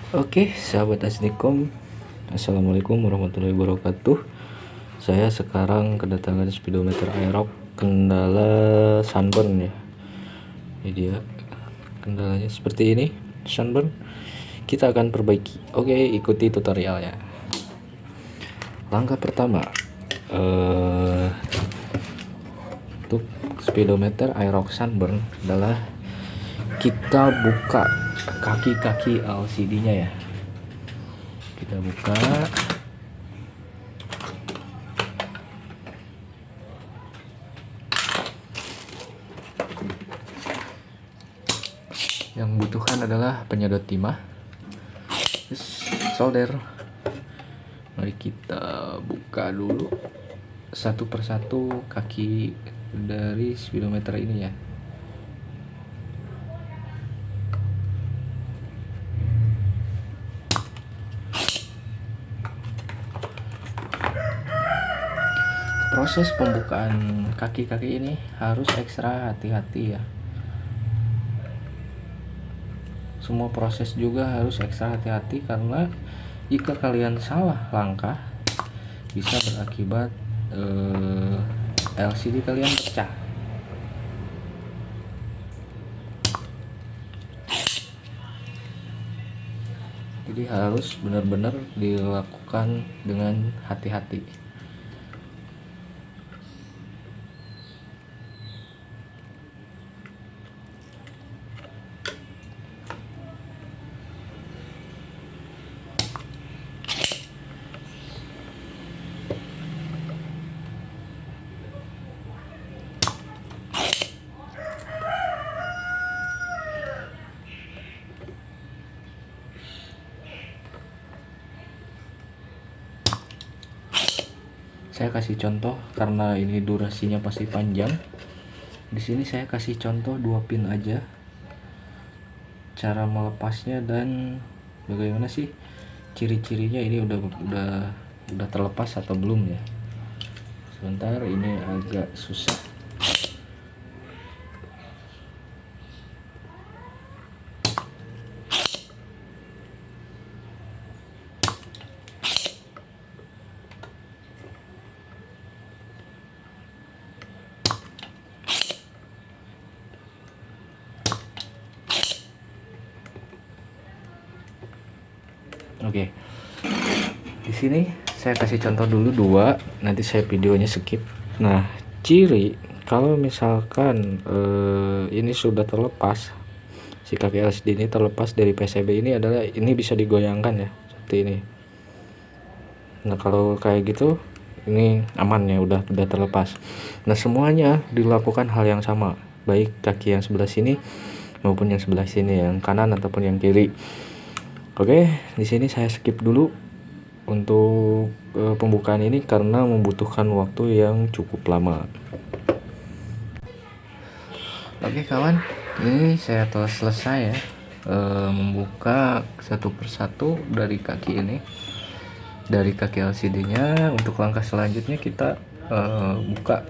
Oke, sahabat Asnikom, Assalamualaikum warahmatullahi wabarakatuh. Saya sekarang kedatangan speedometer Aerox, kendala sunburn ya. Ini dia kendalanya seperti ini, sunburn. Kita akan perbaiki. Oke, ikuti tutorialnya. Langkah pertama, untuk speedometer Aerox sunburn adalah kita buka kaki-kaki LCD-nya ya. Kita buka. Yang butuhkan adalah penyedot timah, solder. Mari kita buka dulu satu persatu kaki dari speedometer ini ya. Proses pembukaan kaki-kaki ini harus ekstra hati-hati ya. Semua proses juga harus ekstra hati-hati karena jika kalian salah langkah bisa berakibat LCD kalian pecah. Jadi harus benar-benar dilakukan dengan hati-hati. Saya kasih contoh karena ini durasinya pasti panjang. Di sini saya kasih contoh 2 pin aja cara melepasnya dan bagaimana sih ciri-cirinya ini udah terlepas atau belum ya. Sebentar, ini agak susah. Oke. Di sini saya kasih contoh dulu 2, nanti saya videonya skip. Nah, ciri kalau misalkan ini sudah terlepas, si kaki LCD ini terlepas dari PCB ini adalah ini bisa digoyangkan ya, seperti ini. Nah, kalau kayak gitu ini aman ya, udah terlepas. Nah, semuanya dilakukan hal yang sama, baik kaki yang sebelah sini maupun yang sebelah sini, yang kanan ataupun yang kiri. Oke, di sini saya skip dulu untuk pembukaan ini karena membutuhkan waktu yang cukup lama. Oke kawan, ini saya telah selesai ya membuka satu persatu dari kaki ini, dari kaki LCD-nya. Untuk langkah selanjutnya kita buka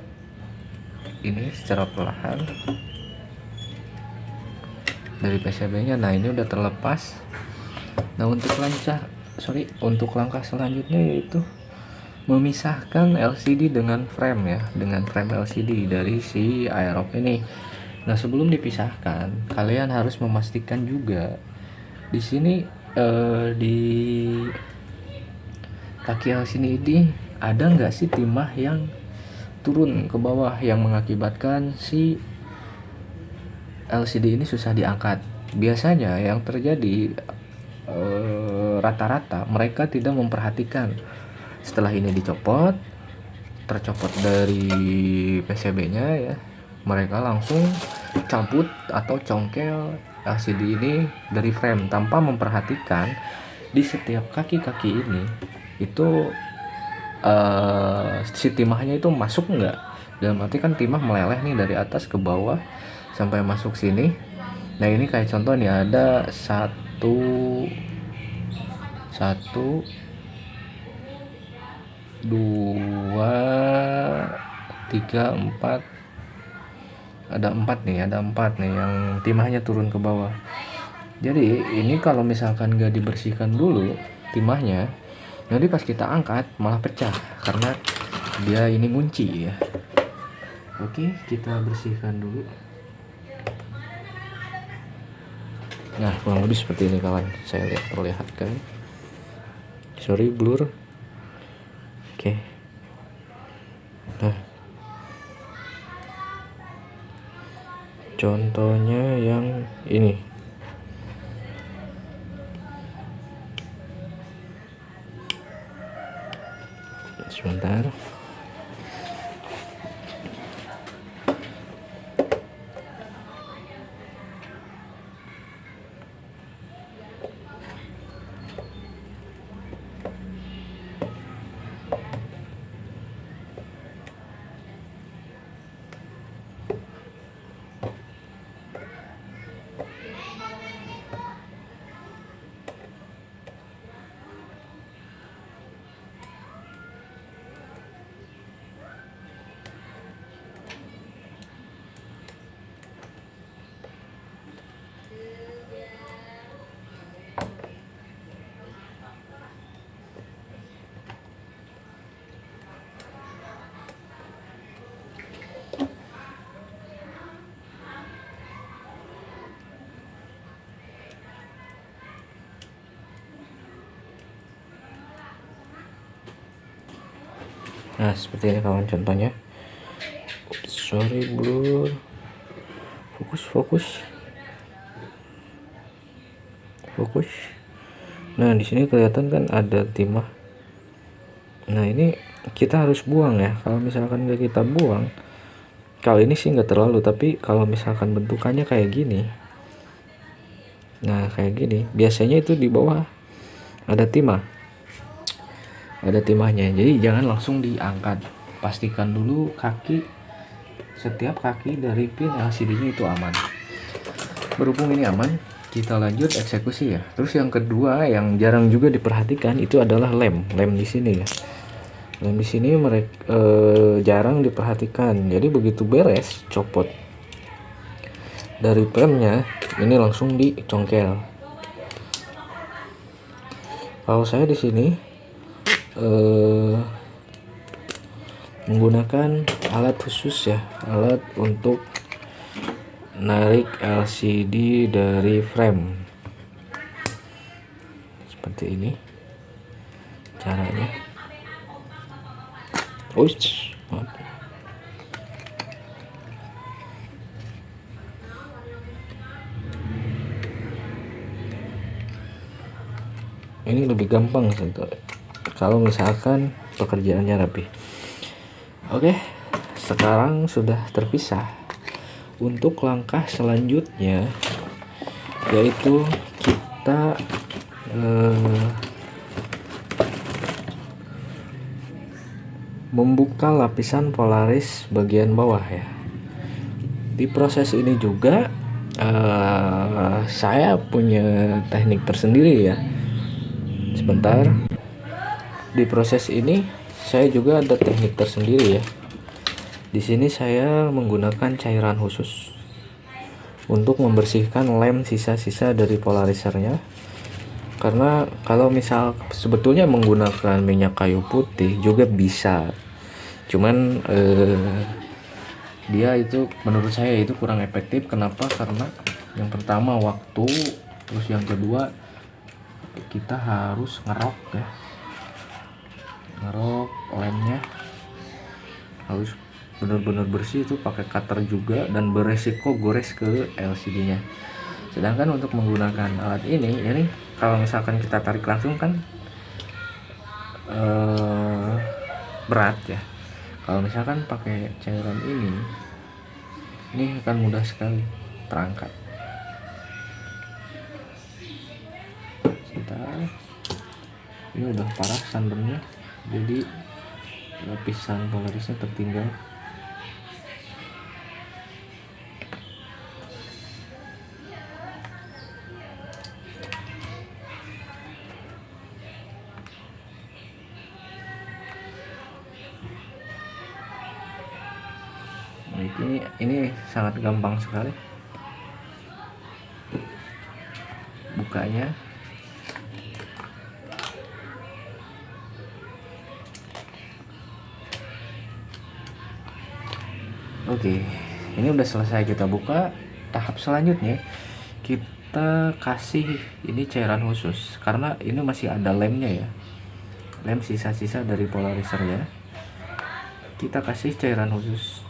ini secara perlahan dari PCB-nya. Nah, ini udah terlepas. Nah, untuk langkah selanjutnya yaitu memisahkan LCD dengan frame ya, dengan frame LCD dari si Aerox ini. Nah, sebelum dipisahkan, kalian harus memastikan juga di sini di kaki LCD ini ada nggak sih timah yang turun ke bawah yang mengakibatkan si LCD ini susah diangkat. Biasanya yang terjadi rata-rata mereka tidak memperhatikan. Setelah ini tercopot dari PCB-nya ya, mereka langsung cabut atau congkel LCD ini dari frame tanpa memperhatikan di setiap kaki-kaki ini itu si timahnya itu masuk nggak. Dalam arti kan timah meleleh nih dari atas ke bawah sampai masuk sini. Nah, ini kayak contoh nih, ada satu, dua, tiga, empat, ada empat nih yang timahnya turun ke bawah. Jadi ini kalau misalkan nggak dibersihkan dulu timahnya, nanti pas kita angkat malah pecah karena dia ini ngunci ya. Oke, kita bersihkan dulu. Nah, kurang lebih seperti ini kawan. Saya lihat perlihatkan. Sorry blur. Oke. Nah, contohnya yang ini. Sebentar. Nah, seperti ini kawan contohnya. Oops, sorry blur. Fokus. Nah, di sini kelihatan kan ada timah. Nah, ini kita harus buang ya. Kalau misalkan nggak kita buang, kalau ini sih nggak terlalu, tapi kalau misalkan bentukannya kayak gini, nah kayak gini, biasanya itu di bawah ada timahnya. Jadi jangan langsung diangkat. Pastikan dulu setiap kaki dari pin LCD-nya itu aman. Berhubung ini aman, kita lanjut eksekusi ya. Terus yang kedua yang jarang juga diperhatikan itu adalah lem di sini ya. Lem di sini mereka jarang diperhatikan. Jadi begitu beres copot dari premnya, ini langsung dicongkel. Kalau saya di sini menggunakan alat khusus ya, alat untuk narik LCD dari frame seperti ini caranya. Ini lebih gampang kalau misalkan pekerjaannya rapi. Oke, sekarang sudah terpisah. Untuk langkah selanjutnya yaitu kita membuka lapisan Polaris bagian bawah ya. Di proses ini juga saya punya teknik tersendiri ya. Sebentar. Di proses ini saya juga ada teknik tersendiri ya. Di sini saya menggunakan cairan khusus untuk membersihkan lem sisa-sisa dari polarisernya. Karena kalau misal sebetulnya menggunakan minyak kayu putih juga bisa. Cuman dia itu menurut saya itu kurang efektif. Kenapa? Karena yang pertama waktu, terus yang kedua kita harus ngerok lemnya, harus benar-benar bersih itu pakai cutter juga dan beresiko gores ke LCD-nya. Sedangkan untuk menggunakan alat ini kalau misalkan kita tarik langsung kan berat ya. Kalau misalkan pakai cairan ini akan mudah sekali terangkat. Ini udah parah sunburnnya, jadi lapisan polarisnya tertinggal. Ini sangat gampang sekali. bukanya. Oke, ini udah selesai kita buka. Tahap selanjutnya kita kasih ini cairan khusus, karena ini masih ada lemnya ya, lem sisa-sisa dari polarizer ya. Kita kasih cairan khusus.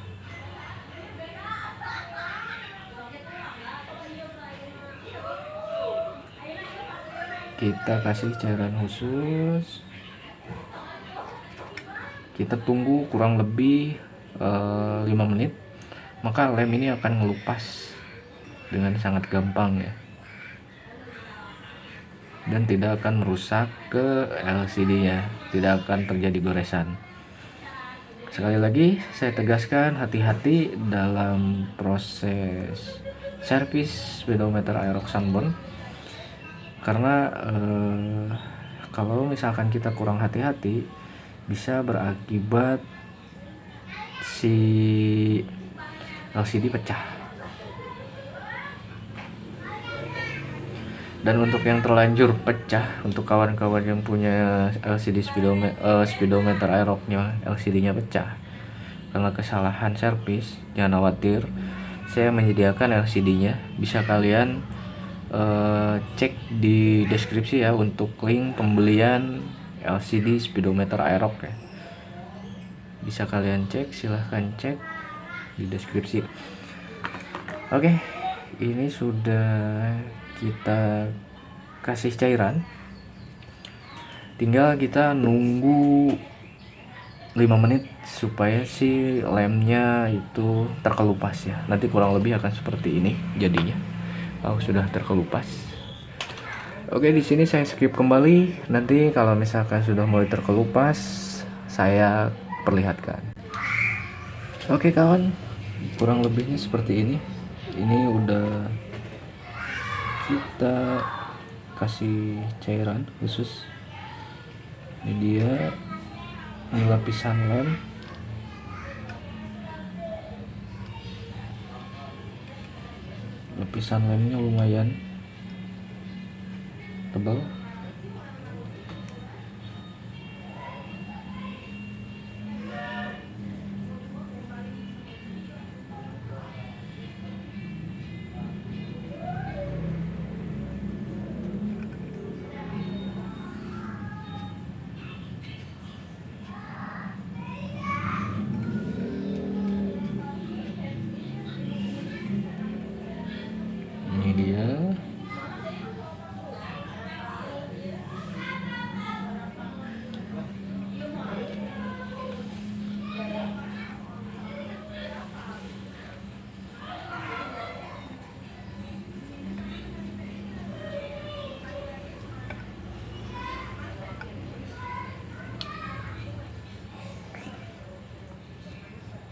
Kita tunggu kurang lebih 5 menit, maka lem ini akan ngelupas dengan sangat gampang ya, dan tidak akan merusak ke LCD nya, tidak akan terjadi goresan. Sekali lagi saya tegaskan, hati-hati dalam proses servis speedometer Aerox Sunburn, karena kalau misalkan kita kurang hati-hati bisa berakibat si LCD pecah. Dan untuk yang terlanjur pecah, untuk kawan-kawan yang punya LCD speedometer Aerox-nya LCD-nya pecah karena kesalahan servis, jangan khawatir, saya menyediakan LCD-nya. Bisa kalian cek di deskripsi ya untuk link pembelian LCD speedometer Aerox ya. Bisa kalian cek, silahkan cek di deskripsi. Oke, ini sudah kita kasih cairan, tinggal kita nunggu 5 menit supaya si lemnya itu terkelupas ya. Nanti kurang lebih akan seperti ini jadinya. Sudah terkelupas. Oke, di sini saya skip kembali. Nanti kalau misalkan sudah mulai terkelupas, saya perlihatkan. Oke kawan, kurang lebihnya seperti ini. Ini udah kita kasih cairan khusus. Ini dia, ini lapisan lem. Lapisan lemnya lumayan tebal. Ini dia.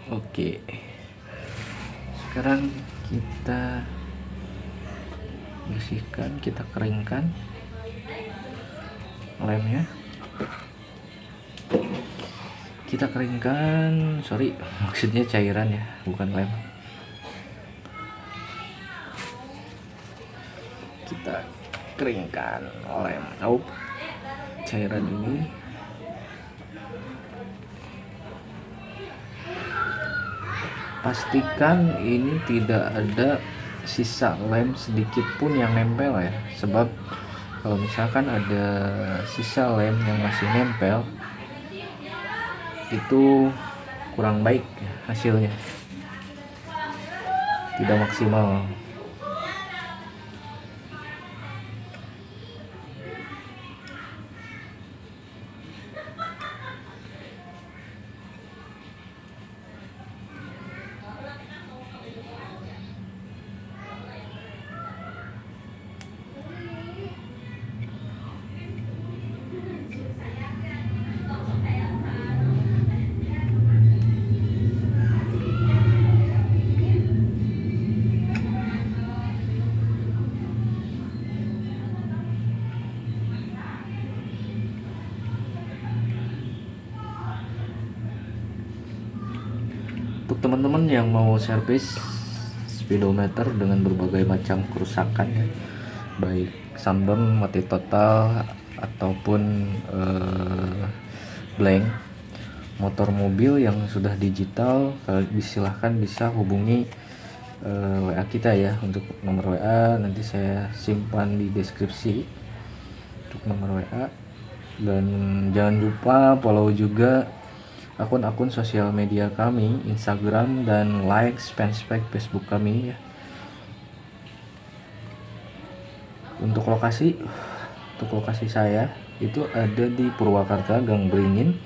Oke, sekarang kita bersihkan, kita keringkan lemnya. Maksudnya cairan ya, bukan lem. Kita keringkan lem cairan ini. Pastikan ini tidak ada sisa lem sedikit pun yang nempel ya, sebab kalau misalkan ada sisa lem yang masih nempel, itu kurang baik ya, hasilnya tidak maksimal. Untuk teman-teman yang mau servis speedometer dengan berbagai macam kerusakan ya, baik sunburn mati total ataupun blank. Motor mobil yang sudah digital, silahkan bisa hubungi WA kita ya. Untuk nomor WA nanti saya simpan di deskripsi untuk nomor WA. Dan jangan lupa follow juga akun-akun sosial media kami, Instagram, dan like fanspage Facebook kami ya. Untuk lokasi saya itu ada di Purwakarta, Gang Beringin.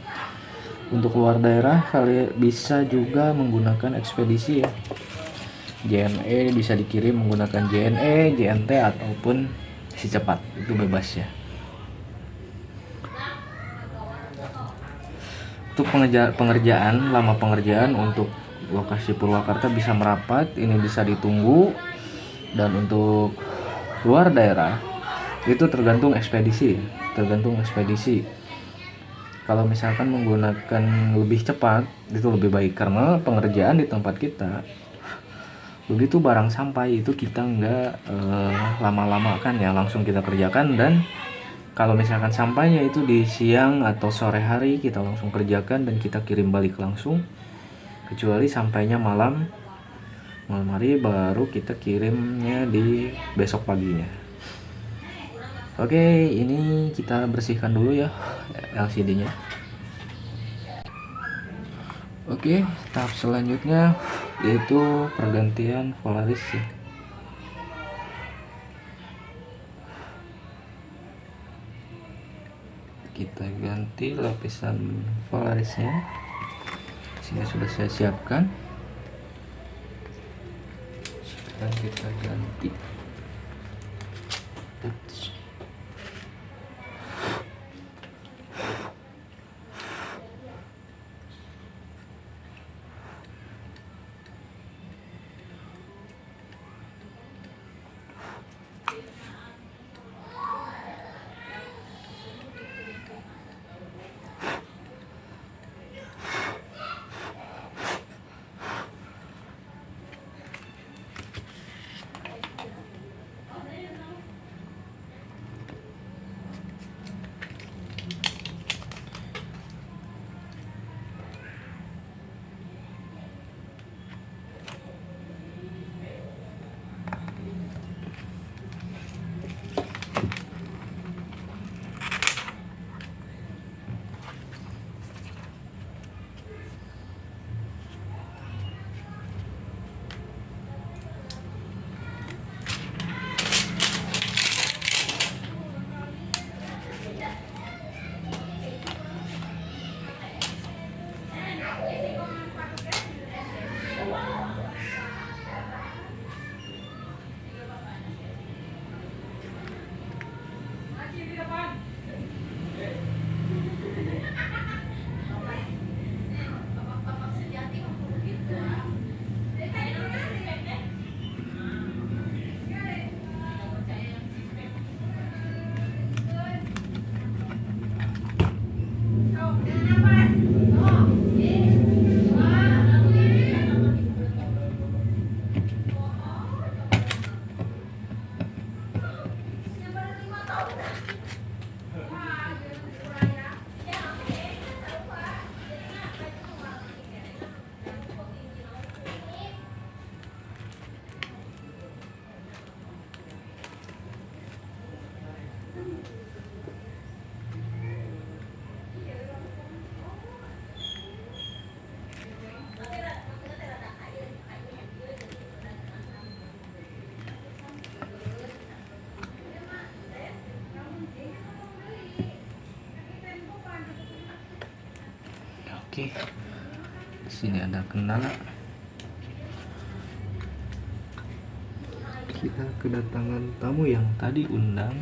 Untuk luar daerah kalian bisa juga menggunakan ekspedisi ya. JNE bisa dikirim menggunakan JNE, JNT ataupun si cepat, itu bebas ya. Untuk pengerjaan, lama pengerjaan untuk lokasi Purwakarta bisa merapat, ini bisa ditunggu. Dan untuk luar daerah itu tergantung ekspedisi. Kalau misalkan menggunakan lebih cepat itu lebih baik, karena pengerjaan di tempat kita begitu barang sampai itu kita nggak lama-lama kan ya, langsung kita kerjakan. Dan kalau misalkan sampainya itu di siang atau sore hari, kita langsung kerjakan dan kita kirim balik langsung. Kecuali sampainya malam hari baru kita kirimnya di besok paginya. Oke, ini kita bersihkan dulu ya LCD-nya. Oke, tahap selanjutnya yaitu pergantian Polaris ya. Kita ganti lapisan Polarisnya. Sini sudah saya siapkan. Sekarang kita ganti. Oke, sini ada kendala. Kita kedatangan tamu yang tadi undang.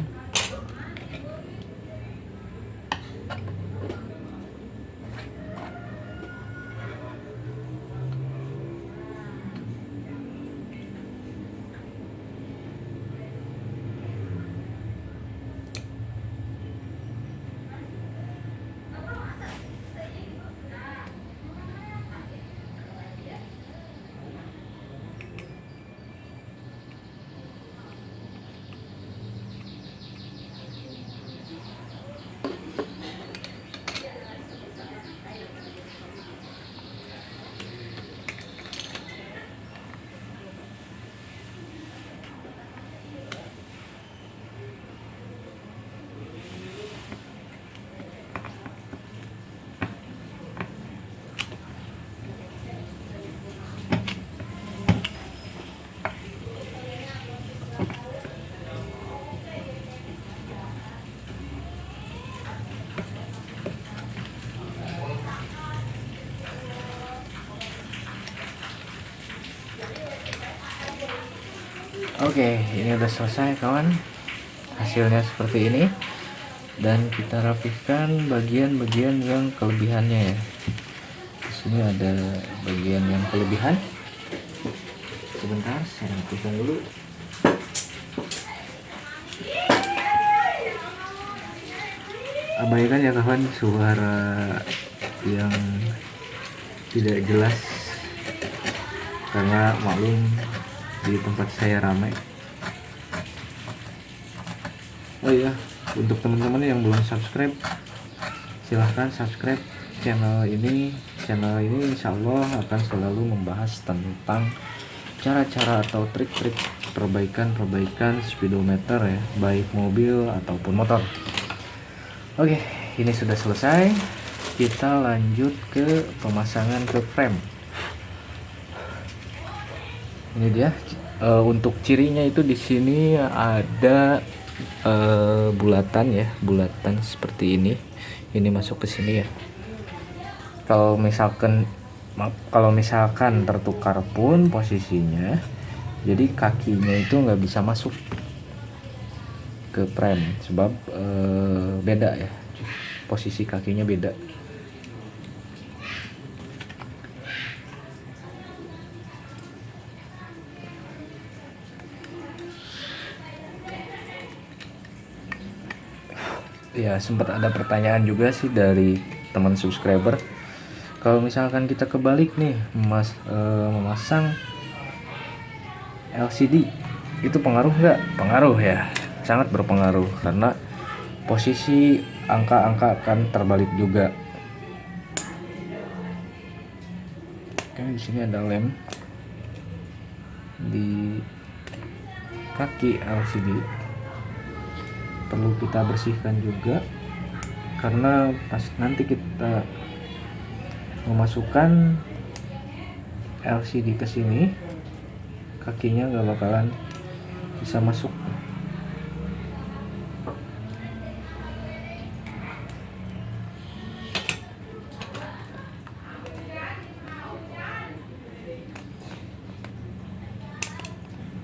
Oke, ini udah selesai kawan, hasilnya seperti ini. Dan kita rapihkan bagian-bagian yang kelebihannya ya. Di sini ada bagian yang kelebihan. Sebentar, saya rapihkan dulu. Abaikan ya kawan suara yang tidak jelas, karena maklum di tempat saya ramai. Oh iya, untuk teman-teman yang belum subscribe, silahkan subscribe channel ini. Channel ini insya Allah akan selalu membahas tentang cara-cara atau trik-trik perbaikan speedometer ya, baik mobil ataupun motor. Oke, ini sudah selesai. Kita lanjut ke pemasangan ke frame. Ini dia. Untuk cirinya itu di sini ada bulatan ya, bulatan seperti ini. Ini masuk ke sini ya. Kalau misalkan tertukar pun posisinya, jadi kakinya itu nggak bisa masuk ke frame, sebab beda ya, posisi kakinya beda. Ya, sempat ada pertanyaan juga sih dari teman subscriber, kalau misalkan kita kebalik nih memasang LCD, itu pengaruh nggak? Pengaruh ya, sangat berpengaruh, karena posisi angka-angka akan terbalik juga. Oke, di sini ada lem di kaki LCD, perlu kita bersihkan juga, karena pas nanti kita memasukkan LCD ke sini, kakinya nggak bakalan bisa masuk.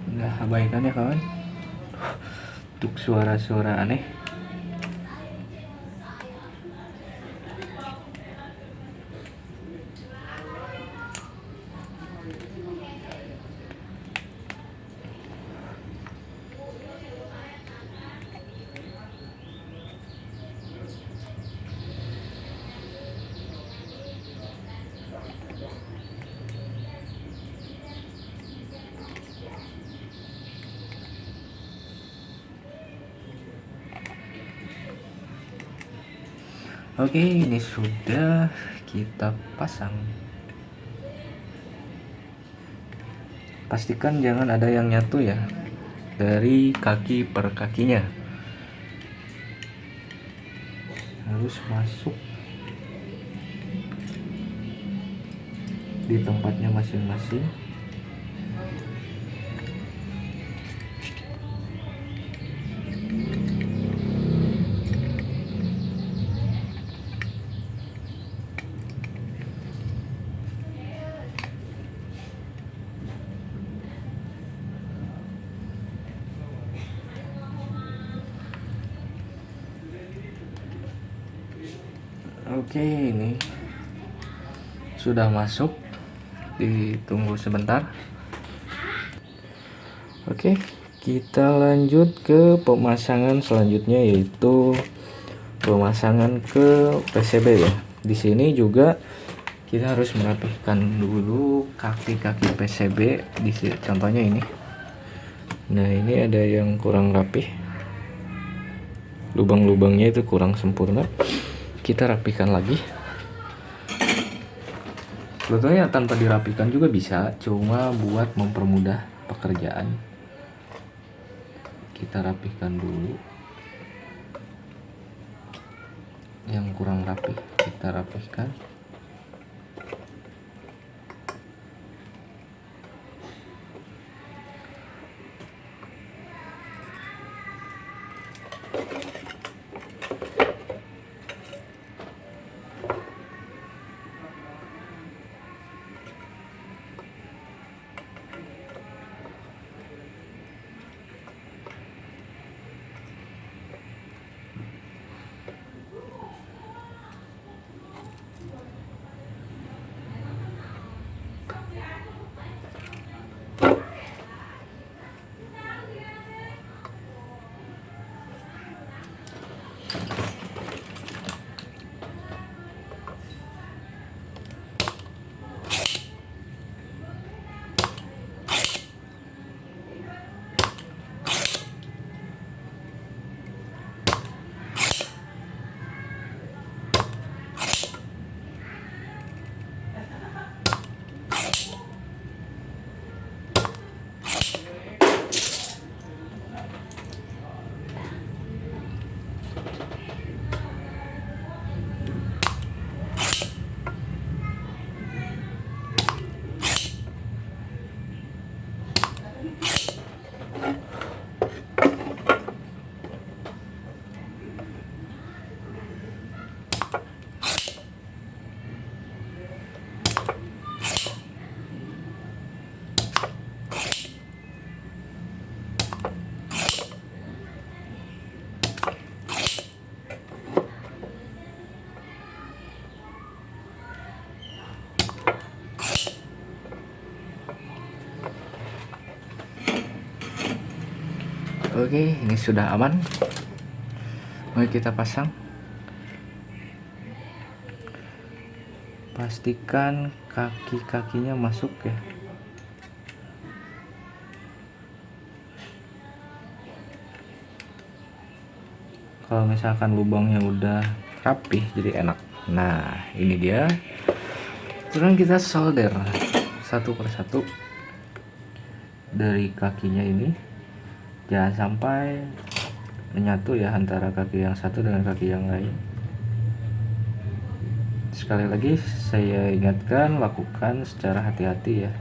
Nah, abaikan ya kawan untuk suara-suara aneh. Oke, ini sudah kita pasang. Pastikan jangan ada yang nyatu ya dari kaki per kakinya, harus masuk di tempatnya masing-masing. Oke, ini sudah masuk, ditunggu sebentar. Oke, kita lanjut ke pemasangan selanjutnya, yaitu pemasangan ke PCB ya. Di sini juga kita harus merapihkan dulu kaki-kaki PCB. Di sini, contohnya ini. Nah, ini ada yang kurang rapih, lubang-lubangnya itu kurang sempurna. Kita rapihkan lagi. Sebetulnya tanpa dirapikan juga bisa, cuma buat mempermudah pekerjaan. Kita rapihkan dulu yang kurang rapih, kita rapihkan. Oke, ini sudah aman. Mari kita pasang. Pastikan kaki-kakinya masuk ya. Kalau misalkan lubangnya udah rapih jadi enak. Nah, ini dia. Sekarang kita solder satu persatu dari kakinya ini. Jangan sampai menyatu ya antara kaki yang satu dengan kaki yang lain. Sekali lagi saya ingatkan, lakukan secara hati-hati ya.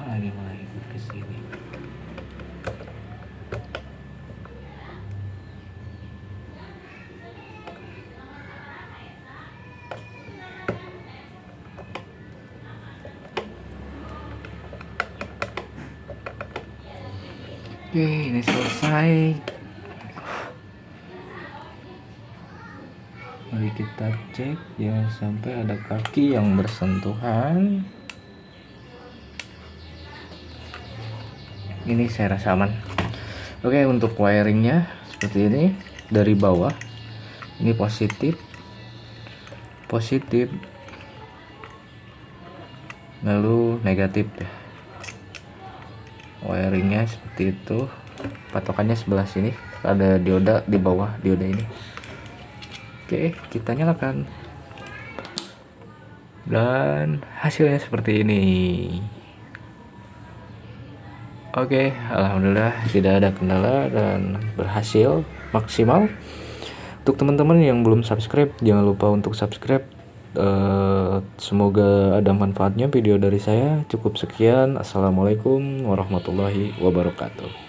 Lagi mulai ikut ke sini. Oke, ini selesai. Mari kita cek jangan sampai ada kaki yang bersentuhan. Ini saya rasa aman. Oke, untuk wiringnya seperti ini dari bawah. Ini positif. lalu negatif ya. Wiringnya seperti itu, patokannya sebelah sini, ada dioda di bawah dioda ini. Oke, kita nyalakan dan hasilnya seperti ini. Oke, alhamdulillah tidak ada kendala dan berhasil maksimal. Untuk teman-teman yang belum subscribe, jangan lupa untuk subscribe. Semoga ada manfaatnya video dari saya. Cukup sekian. Assalamualaikum warahmatullahi wabarakatuh.